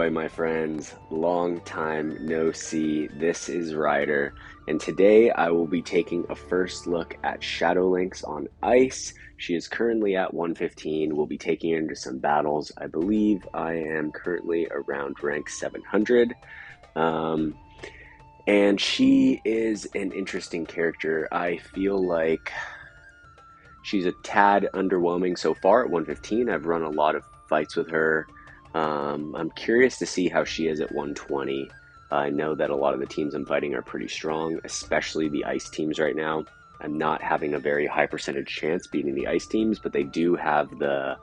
Ahoy, my friends. Long time no see. This is Ryder, and today I will be taking a first look at Shadowlynx on ice. She is currently at 115. We'll be taking her into some battles. I believe I am currently around rank 700. And she is an interesting character. I feel like she's a tad underwhelming so far at 115. I've run a lot of fights with her. I'm curious to see how she is at 120. I know that a lot of the teams I'm fighting are pretty strong, especially the ice teams right now. I'm not having a very high percentage chance beating the ice teams, but they do have the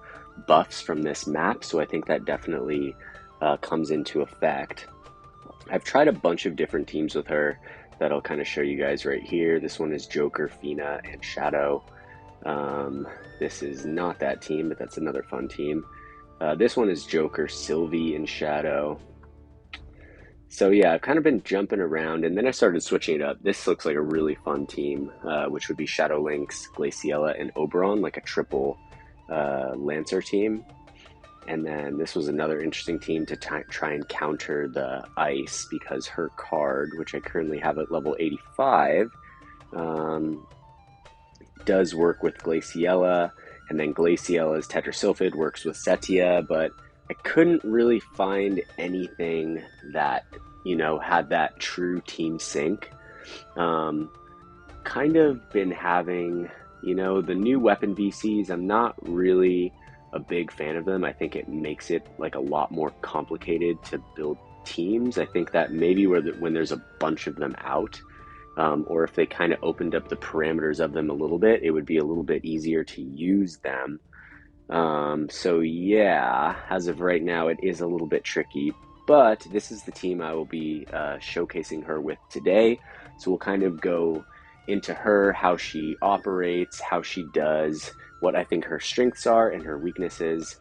buffs from this map, so I think that definitely comes into effect. I've tried a bunch of different teams with her that I'll kind of show you guys right here. This one is Joker, Fina, and Shadow. This is not that team, but that's another fun team. This one is Joker, Sylvie, and Shadow. So yeah, I've kind of been jumping around, and then I started switching it up. This looks like a really fun team, which would be Shadowlynx, Glaciella, and Oberon, like a triple Lancer team. And then this was another interesting team to try and counter the ice, because her card, which I currently have at level 85, does work with Glaciella. And then Glaciella's Tetrasulfid works with Setia, but I couldn't really find anything that, you know, had that true team sync. Kind of been having, you know, the new weapon VCs, I'm not really a big fan of them. I think it makes it like a lot more complicated to build teams. I think that maybe when there's a bunch of them out, or if they kind of opened up the parameters of them a little bit, it would be a little bit easier to use them. So yeah, as of right now, it is a little bit tricky, but this is the team I will be showcasing her with today. So we'll kind of go into her, how she operates, how she does, what I think her strengths are and her weaknesses.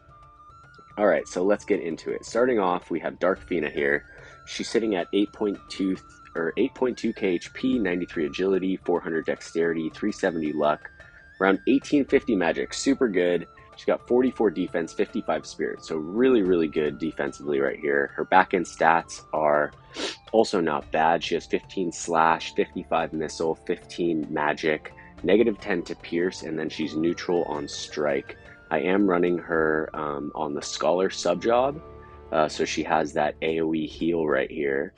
All right, so let's get into it. Starting off, we have Dark Fina here. She's sitting at 8.2 KHP, 93 agility, 400 dexterity, 370 luck, around 1850 magic. Super good. She's got 44 defense, 55 spirit. So really, really good defensively right here. Her back end stats are also not bad. She has 15 slash, 55 missile, 15 magic, negative 10 to pierce, and then she's neutral on strike. I am running her on the Scholar sub job. So she has that AoE heal right here.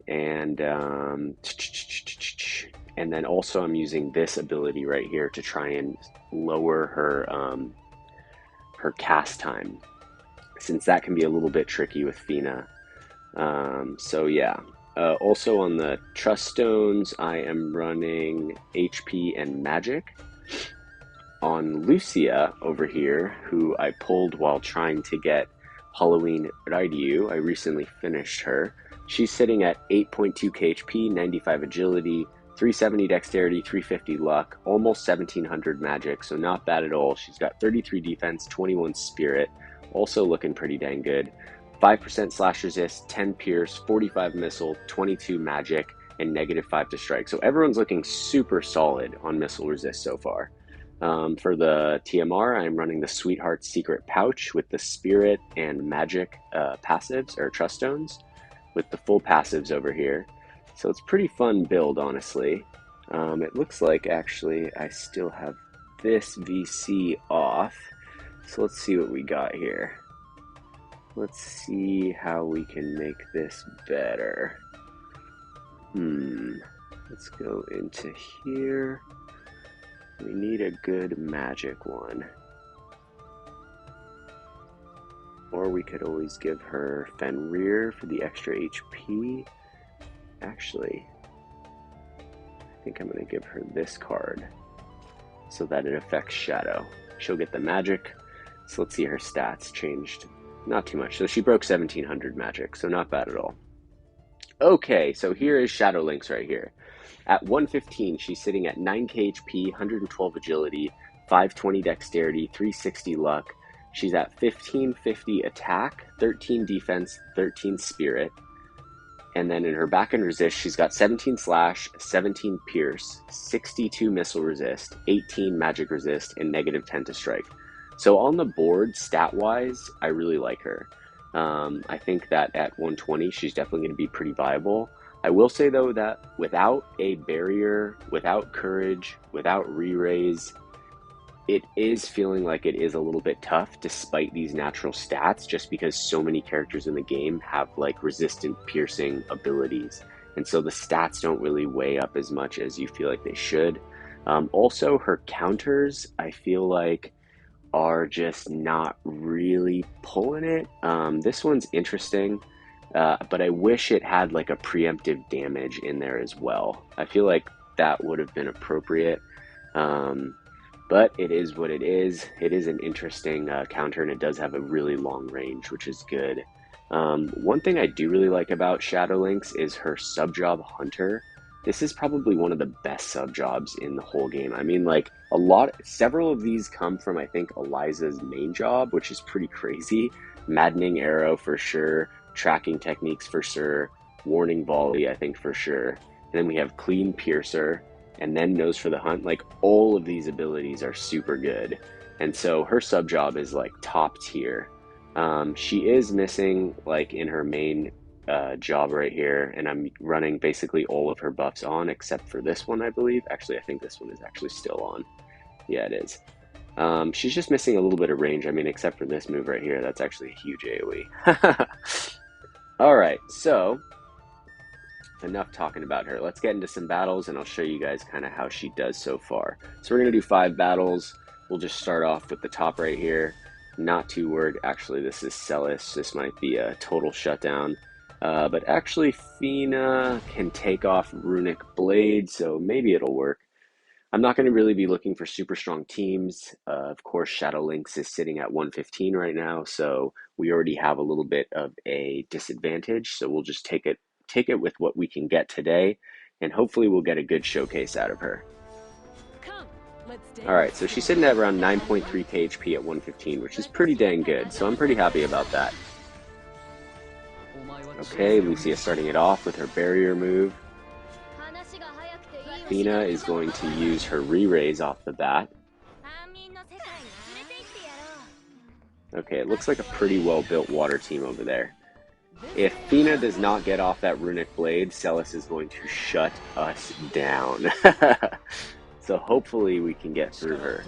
And then also I'm using this ability right here to try and lower her cast time, since that can be a little bit tricky with Fina. So yeah. Also on the Trust Stones, I am running HP and Magic. On Lucia over here, who I pulled while trying to get Halloween Raidu, I recently finished her. She's sitting at 8.2 KHP, 95 agility, 370 dexterity, 350 luck, almost 1700 magic, so not bad at all. She's got 33 defense, 21 spirit, also looking pretty dang good. 5% slash resist, 10 pierce, 45 missile, 22 magic, and negative 5 to strike. So everyone's looking super solid on missile resist so far. For the TMR, I'm running the Sweetheart Secret Pouch with the spirit and magic passives, or Trust Stones, with the full passives over here. So it's pretty fun build, honestly. It looks like actually I still have this VC off. So let's see what we got here. Let's see how we can make this better. Let's go into here. We need a good magic one. Or we could always give her Fenrir for the extra HP. Actually, I think I'm going to give her this card so that it affects Shadow. She'll get the magic. So let's see her stats changed. Not too much. So she broke 1700 magic, so not bad at all. Okay, so here is Shadowlynx right here. At 115, she's sitting at 9 KHP, 112 agility, 520 dexterity, 360 luck. She's at 1550 attack, 13 defense, 13 spirit. And then in her back end resist, she's got 17 slash, 17 pierce, 62 missile resist, 18 magic resist, and negative 10 to strike. So on the board, stat-wise, I really like her. I think that at 120, she's definitely going to be pretty viable. I will say, though, that without a barrier, without courage, without re-raise, it is feeling like it is a little bit tough despite these natural stats, just because so many characters in the game have like resistant piercing abilities. And so the stats don't really weigh up as much as you feel like they should. Also, her counters, I feel like, are just not really pulling it. This one's interesting, but I wish it had like a preemptive damage in there as well. I feel like that would have been appropriate. But it is what it is. It is an interesting counter, and it does have a really long range, which is good. One thing I do really like about Shadowlynx is her sub-job Hunter. This is probably one of the best sub-jobs in the whole game. I mean, like, several of these come from, I think, Eliza's main job, which is pretty crazy. Maddening Arrow for sure, Tracking Techniques for sure, Warning Volley, I think for sure. And then we have Clean Piercer, and then Nose for the Hunt. Like, all of these abilities are super good. And so her sub-job is, like, top tier. She is missing, like, in her main job right here, and I'm running basically all of her buffs on except for this one, I believe. Actually, I think this one is actually still on. Yeah, it is. She's just missing a little bit of range. I mean, except for this move right here. That's actually a huge AoE. All right, so enough talking about her. Let's get into some battles, and I'll show you guys kind of how she does so far. So we're going to do 5 battles. We'll just start off with the top right here. Not too worried. Actually, this is Celis. This might be a total shutdown. But actually, Fina can take off Runic Blade, so maybe it'll work. I'm not going to really be looking for super strong teams. Of course, Shadowlynx is sitting at 115 right now, so we already have a little bit of a disadvantage. So we'll just take it with what we can get today, and hopefully we'll get a good showcase out of her. All right, so she's sitting at around 9.3 KHP at 115, which is pretty dang good, so I'm pretty happy about that. Okay, Lucia starting it off with her barrier move. Fina is going to use her re-raise off the bat. Okay, it looks like a pretty well-built water team over there. If Fina does not get off that Runic Blade, Celis is going to shut us down. So hopefully we can get through her.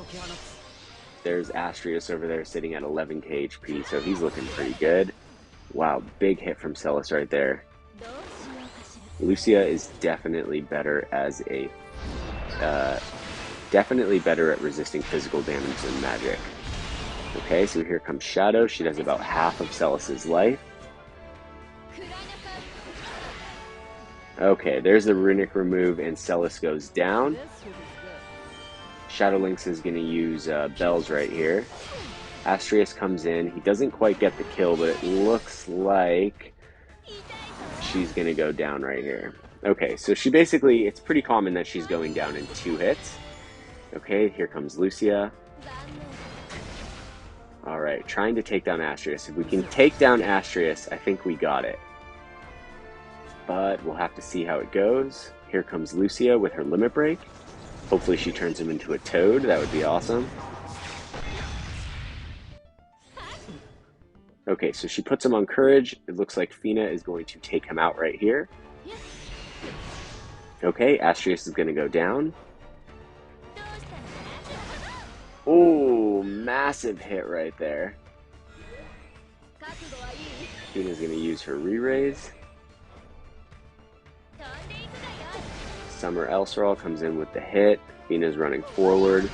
There's Astrius over there sitting at 11 KHP, so he's looking pretty good. Wow, big hit from Celis right there. Lucia is definitely better as a definitely better at resisting physical damage than magic. Okay, so here comes Shadow. She does about half of Celis's life. Okay, there's the Runic remove, and Celis goes down. Shadowlynx is going to use Bells right here. Astrius comes in. He doesn't quite get the kill, but it looks like she's going to go down right here. Okay, so she basically, it's pretty common that she's going down in 2 hits. Okay, here comes Lucia. Alright, trying to take down Astrius. If we can take down Astrius, I think we got it. But we'll have to see how it goes. Here comes Lucia with her Limit Break. Hopefully she turns him into a toad. That would be awesome. Okay, so she puts him on Courage. It looks like Fina is going to take him out right here. Okay, Astrius is going to go down. Oh, massive hit right there. Fina's going to use her re-raise. Summer Elseral comes in with the hit. Fina's running forward.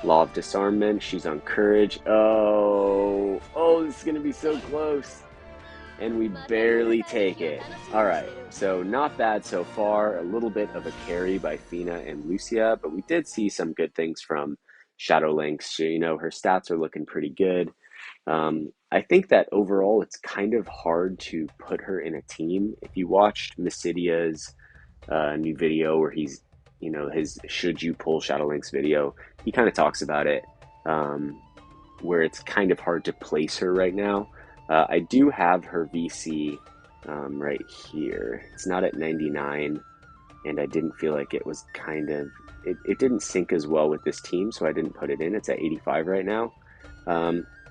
Law of Disarmament. She's on Courage. Oh, this is going to be so close. And we barely take it. Alright, so not bad so far. A little bit of a carry by Fina and Lucia, but we did see some good things from Shadowlynx. You know, her stats are looking pretty good. I think that overall it's kind of hard to put her in a team. If you watched Mysidia's new video where he's, you know, his Should You Pull Shadowlynx video, he kind of talks about it, where it's kind of hard to place her right now. I do have her VC right here. It's not at 99, and I didn't feel like it was it didn't sync as well with this team, so I didn't put it in. It's at 85 right now.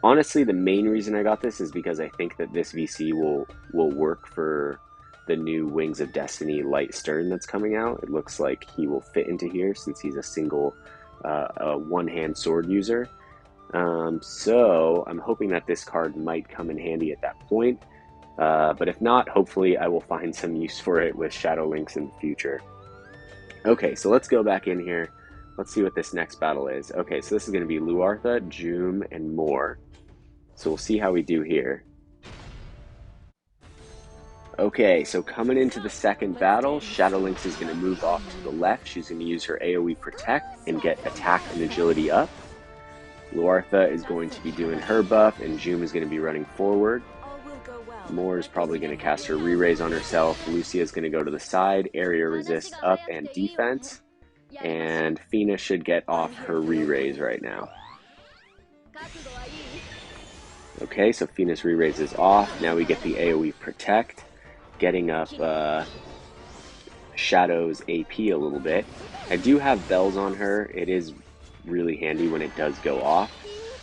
Honestly, the main reason I got this is because I think that this VC will work for the new Wings of Destiny light stern that's coming out. It looks like he will fit into here since he's a single one-hand sword user. So I'm hoping that this card might come in handy at that point. But if not, hopefully I will find some use for it with Shadowlynx in the future. Okay, so let's go back in here. Let's see what this next battle is. Okay, so this is going to be Luartha, Joom, and more. So we'll see how we do here. Okay, so coming into the second battle, Shadowlynx is going to move off to the left. She's going to use her AoE Protect and get attack and agility up. Luartha is going to be doing her buff, and Joom is going to be running forward. Moore is probably going to cast her re-raise on herself. Lucia is going to go to the side, area resist up and defense. And Fina should get off her re-raise right now. Okay, so Fina's re-raise is off. Now we get the AoE Protect, getting up Shadow's AP a little bit. I do have bells on her. It is really handy when it does go off.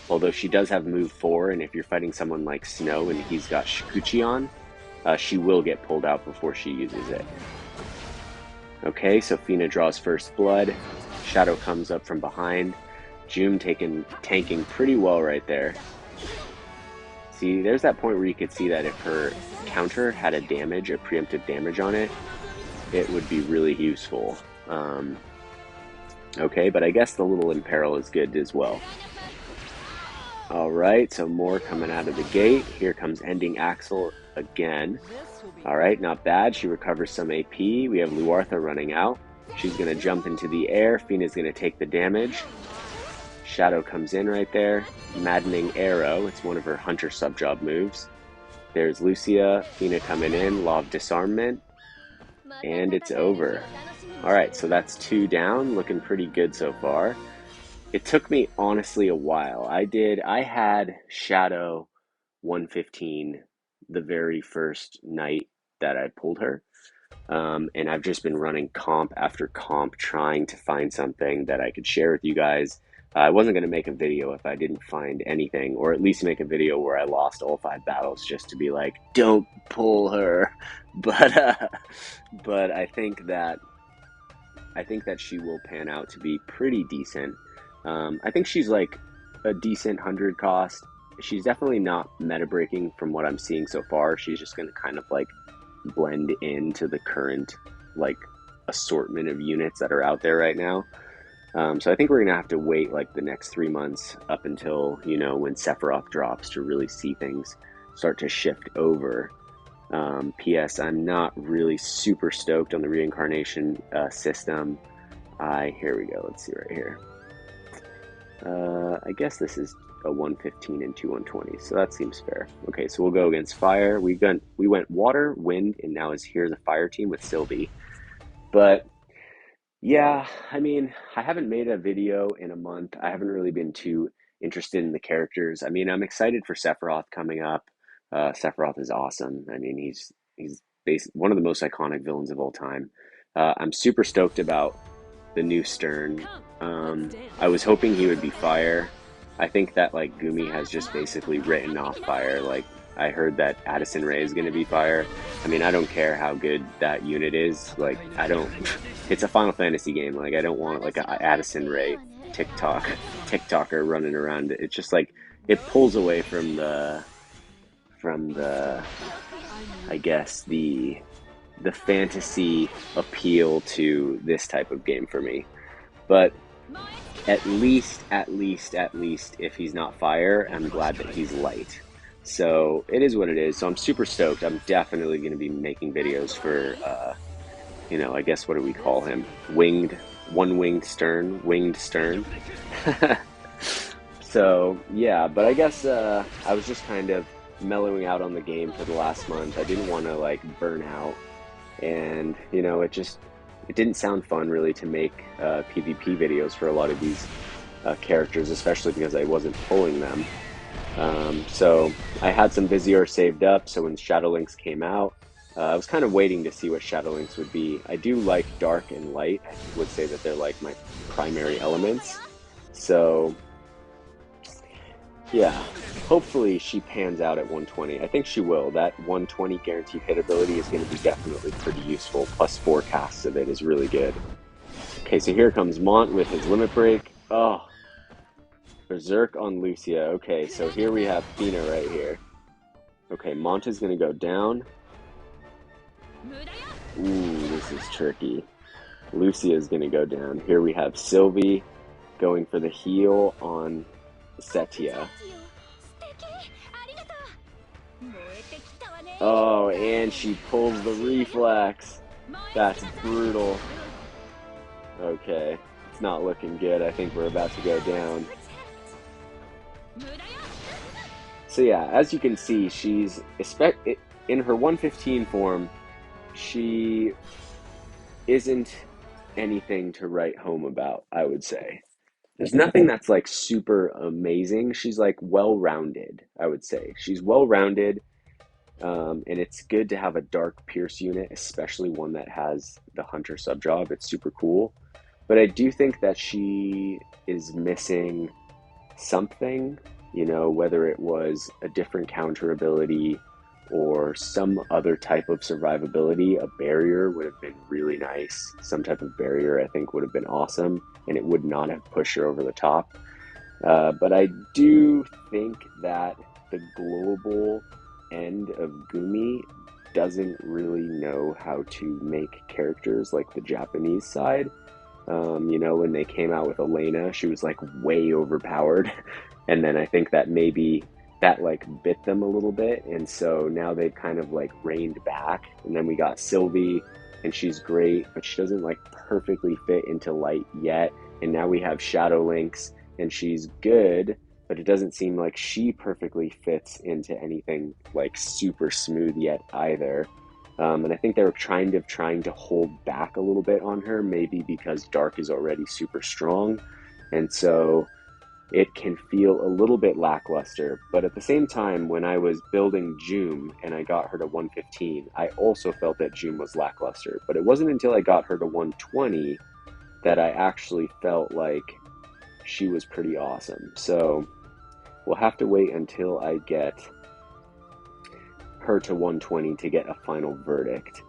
Although she does have move 4, and if you're fighting someone like Snow and he's got Shikuchi on, she will get pulled out before she uses it. Okay, so Fina draws first blood. Shadow comes up from behind. Joom tanking pretty well right there. See, there's that point where you could see that if her counter had a preemptive damage on it, it would be really useful. Okay, but I guess the little Imperil is good as well. Alright, so more coming out of the gate. Here comes Ending Axle again. Alright, not bad. She recovers some AP. We have Luartha running out. She's going to jump into the air. Fina's going to take the damage. Shadow comes in right there. Maddening Arrow. It's one of her Hunter sub-job moves. There's Lucia. Fina coming in. Law of Disarmament. And it's over. Alright, so that's 2 down. Looking pretty good so far. It took me, honestly, a while. I had Shadow 115 the very first night that I pulled her. And I've just been running comp after comp trying to find something that I could share with you guys. I wasn't going to make a video if I didn't find anything, or at least make a video where I lost all 5 battles just to be like, don't pull her. But I think that she will pan out to be pretty decent. I think she's like a decent 100 cost. She's definitely not meta breaking from what I'm seeing so far. She's just going to kind of like blend into the current like assortment of units that are out there right now. So I think we're going to have to wait like the next 3 months up until, you know, when Sephiroth drops to really see things start to shift over. P.S. I'm not really super stoked on the reincarnation system. Here we go. Let's see right here. I guess this is a 115 and 2 120, so that seems fair. Okay, so we'll go against fire. We went water, wind, and now here's a fire team with Sylvie. But yeah, I mean, I haven't made a video in a month. I haven't really been too interested in the characters. I mean, I'm excited for Sephiroth coming up. Sephiroth is awesome. I mean, he's one of the most iconic villains of all time. I'm super stoked about the new Stern. I was hoping he would be fire. I think that like Gumi has just basically written off fire. Like I heard that Addison Rae is going to be fire. I mean, I don't care how good that unit is. Like I don't. It's a Final Fantasy game. Like I don't want like a Addison Rae TikToker running around. It's just like it pulls away from the I guess the fantasy appeal to this type of game for me. But at least if he's not fire, I'm glad that he's light. So it is what it is. So I'm super stoked. I'm definitely going to be making videos for you know, I guess what do we call him? Winged Stern. So yeah, but I guess I was just kind of mellowing out on the game for the last month. I didn't want to like burn out, and you know, it didn't sound fun really to make PvP videos for a lot of these characters, especially because I wasn't pulling them. So I had some Vizier saved up, so when Shadowlynx came out, I was kind of waiting to see what Shadowlynx would be. I do like dark and light. I would say that they're like my primary elements. So yeah, hopefully she pans out at 120. I think she will. That 120 guaranteed hit ability is going to be definitely pretty useful. Plus 4 casts of it is really good. Okay, so here comes Mont with his limit break. Oh, Berserk on Lucia. Okay, so here we have Fina right here. Okay, Mont is going to go down. Ooh, this is tricky. Lucia is going to go down. Here we have Sylvie going for the heal on Setia. Oh, and she pulls the reflex. That's brutal. Okay, it's not looking good. I think we're about to go down. So yeah, as you can see, she's in her 115 form, she isn't anything to write home about, I would say. There's nothing that's like super amazing. She's like well-rounded, I would say. She's well-rounded, and it's good to have a dark Pierce unit, especially one that has the Hunter sub-job. It's super cool. But I do think that she is missing something, you know, whether it was a different counter ability or some other type of survivability. A barrier would have been really nice. Some type of barrier, I think, would have been awesome, and it would not have pushed her over the top. But I do think that the global end of Gumi doesn't really know how to make characters like the Japanese side. You know, when they came out with Elena, she was like way overpowered. And then I think that maybe that like bit them a little bit. And so now they've kind of like reined back. And then we got Sylvie, and she's great, but she doesn't like perfectly fit into light yet. And now we have Shadowlynx, and she's good, but it doesn't seem like she perfectly fits into anything like super smooth yet either. And I think they were trying to hold back a little bit on her, maybe because Dark is already super strong, and so it can feel a little bit lackluster. But at the same time, when I was building June and I got her to 115, I also felt that June was lackluster. But it wasn't until I got her to 120 that I actually felt like she was pretty awesome. So we'll have to wait until I get her to 120 to get a final verdict.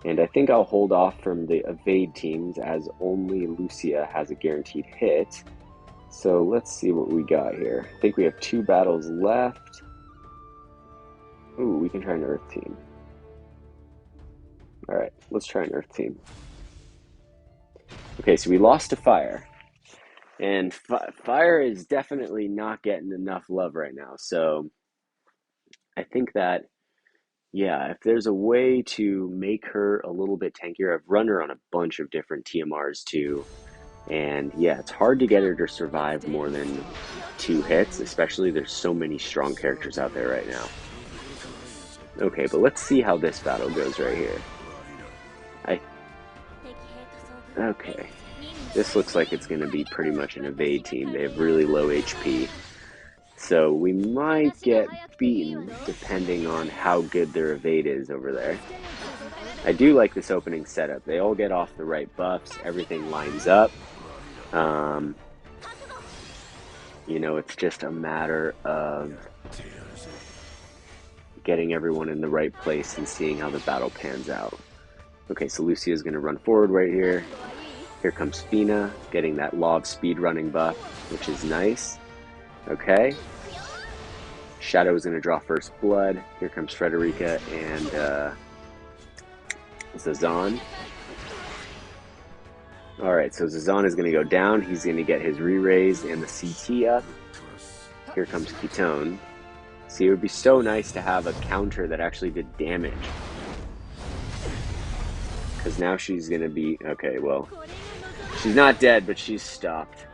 And I think I'll hold off from the evade teams as only Lucia has a guaranteed hit. So let's see what we got here. I think we have 2 battles left. Ooh, we can try an Earth team. Alright, let's try an Earth team. Okay, so we lost to Fire. And Fire is definitely not getting enough love right now. So I think that, yeah, if there's a way to make her a little bit tankier, I've run her on a bunch of different TMRs too. And yeah, it's hard to get her to survive more than 2 hits, especially there's so many strong characters out there right now. Okay, but let's see how this battle goes right here. Okay, this looks like it's going to be pretty much an evade team. They have really low HP. So we might get beaten depending on how good their evade is over there. I do like this opening setup. They all get off the right buffs. Everything lines up. You know, it's just a matter of getting everyone in the right place and seeing how the battle pans out. Okay, so Lucia is going to run forward right here. Here comes Fina, getting that law of speed running buff, which is nice. Okay. Shadow is going to draw first blood. Here comes Frederica and Zazan. Alright, so Zazan is going to go down. He's going to get his re-raise and the CT up. Here comes Ketone. See, it would be so nice to have a counter that actually did damage. Because now she's going to be... Okay, well, she's not dead, but she's stopped.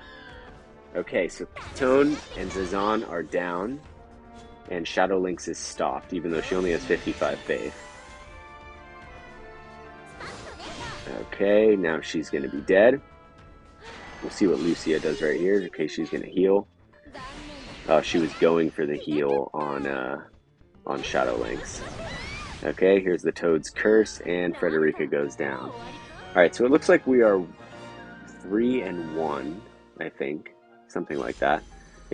Okay, so Ketone and Zazan are down. And Shadowlynx is stopped, even though she only has 55 faith. Okay, now she's going to be dead. We'll see what Lucia does right here. Okay, she's going to heal. Oh, she was going for the heal on Shadowlynx. Okay, here's the Toad's Curse, and Frederica goes down. Alright, so it looks like we are 3-1, I think. Something like that.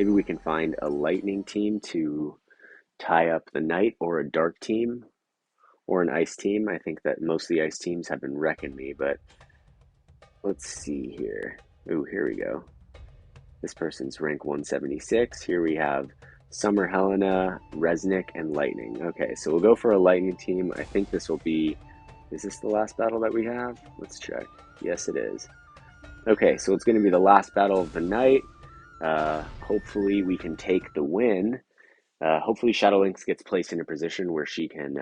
Maybe we can find a lightning team to tie up the night, or a dark team, or an ice team. I think that most of the ice teams have been wrecking me, but let's see here. Ooh, here we go. This person's rank 176. Here we have Summer Helena, Resnick, and Lightning. Okay, so we'll go for a lightning team. I think this will be... Is this the last battle that we have? Let's check. Yes, it is. Okay, so it's going to be the last battle of the night. Hopefully we can take the win. Hopefully Shadowlynx gets placed in a position where she can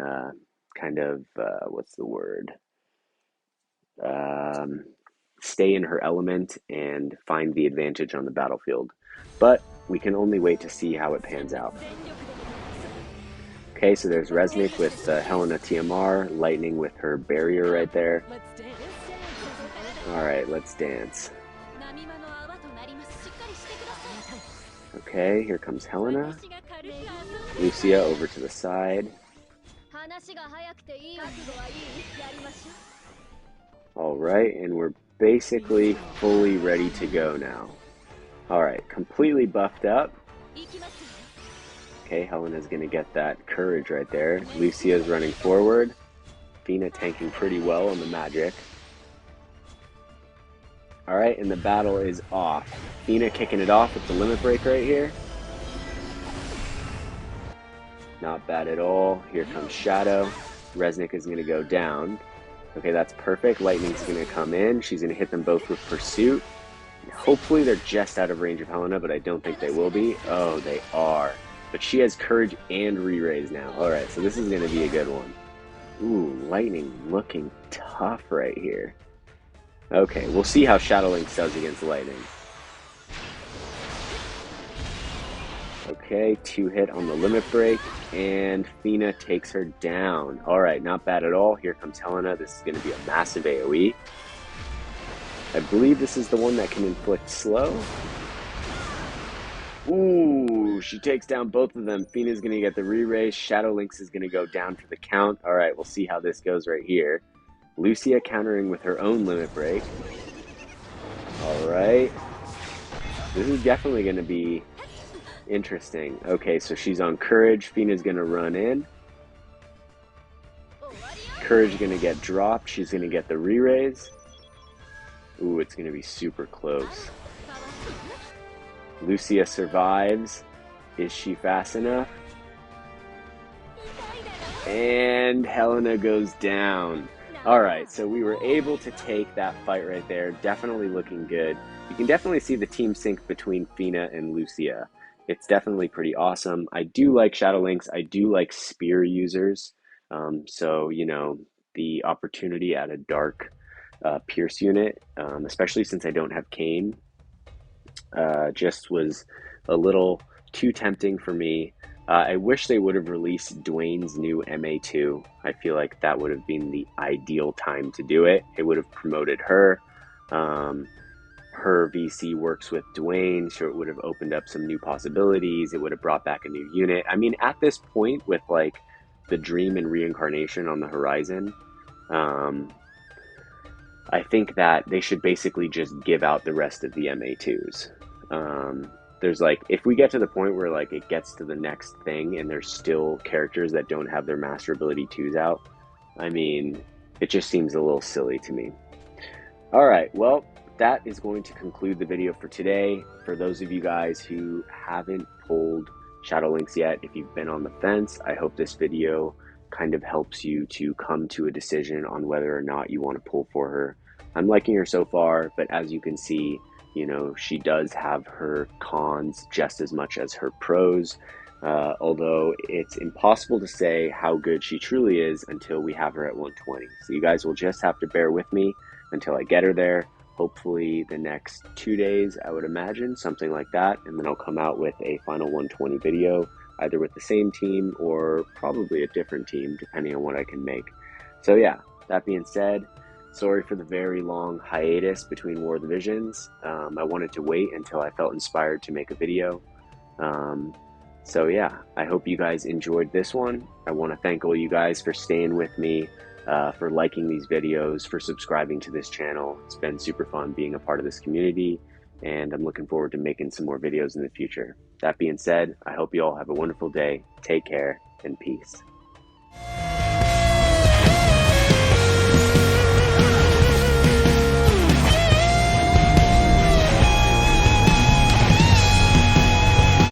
kind of, what's the word? Stay in her element and find the advantage on the battlefield. But we can only wait to see how it pans out. Okay, so there's Resnick with Helena TMR, Lightning with her barrier right there. Alright, let's dance. Okay, here comes Helena. Lucia over to the side. Alright, and we're basically fully ready to go now. Alright, completely buffed up. Okay, Helena's going to get that courage right there. Lucia's running forward. Fina tanking pretty well on the magic. Alright, and the battle is off. Fina kicking it off with the limit break right here. Not bad at all. Here comes Shadow. Resnick is going to go down. Okay, that's perfect. Lightning's going to come in. She's going to hit them both with Pursuit. Hopefully they're just out of range of Helena, but I don't think they will be. Oh, they are. But she has Courage and Re-Raise now. Alright, so this is going to be a good one. Ooh, Lightning looking tough right here. Okay, we'll see how Shadowlynx does against Lightning. Okay, 2-hit on the limit break, and Fina takes her down. Alright, not bad at all. Here comes Helena. This is going to be a massive AoE. I believe this is the one that can inflict slow. Ooh, she takes down both of them. Fina's going to get the re-raise. Shadowlynx is going to go down for the count. Alright, we'll see how this goes right here. Lucia countering with her own limit break. Alright. This is definitely going to be interesting. Okay, so she's on Courage. Fina's going to run in. Courage going to get dropped. She's going to get the re-raise. Ooh, it's going to be super close. Lucia survives. Is she fast enough? And Helena goes down. Alright, so we were able to take that fight right there. Definitely looking good. You can definitely see the team sync between Fina and Lucia. It's definitely pretty awesome. I do like Shadowlynx. I do like spear users. So, you know, the opportunity at a dark Pierce unit, especially since I don't have Kane, just was a little too tempting for me. I wish they would have released Dwayne's new MA2. I feel like that would have been the ideal time to do it. It would have promoted her. Her VC works with Dwayne, so it would have opened up some new possibilities. It would have brought back a new unit. I mean, at this point, with like the Dream and Reincarnation on the horizon, I think that they should basically just give out the rest of the MA2s. There's like, if we get to the point where like it gets to the next thing and there's still characters that don't have their Master Ability 2s out, I mean, it just seems a little silly to me. Alright, well, that is going to conclude the video for today. For those of you guys who haven't pulled Shadowlynx yet, if you've been on the fence, I hope this video kind of helps you to come to a decision on whether or not you want to pull for her. I'm liking her so far, but as you can see, you know, she does have her cons just as much as her pros, although it's impossible to say how good she truly is until we have her at 120. So you guys will just have to bear with me until I get her there. Hopefully the next 2 days, I would imagine, something like that, and then I'll come out with a final 120 video, either with the same team or probably a different team, depending on what I can make. So yeah, that being said, sorry for the very long hiatus between War of the Visions. I wanted to wait until I felt inspired to make a video. So yeah, I hope you guys enjoyed this one. I want to thank all you guys for staying with me, for liking these videos, for subscribing to this channel. It's been super fun being a part of this community, and I'm looking forward to making some more videos in the future. That being said, I hope you all have a wonderful day. Take care and peace.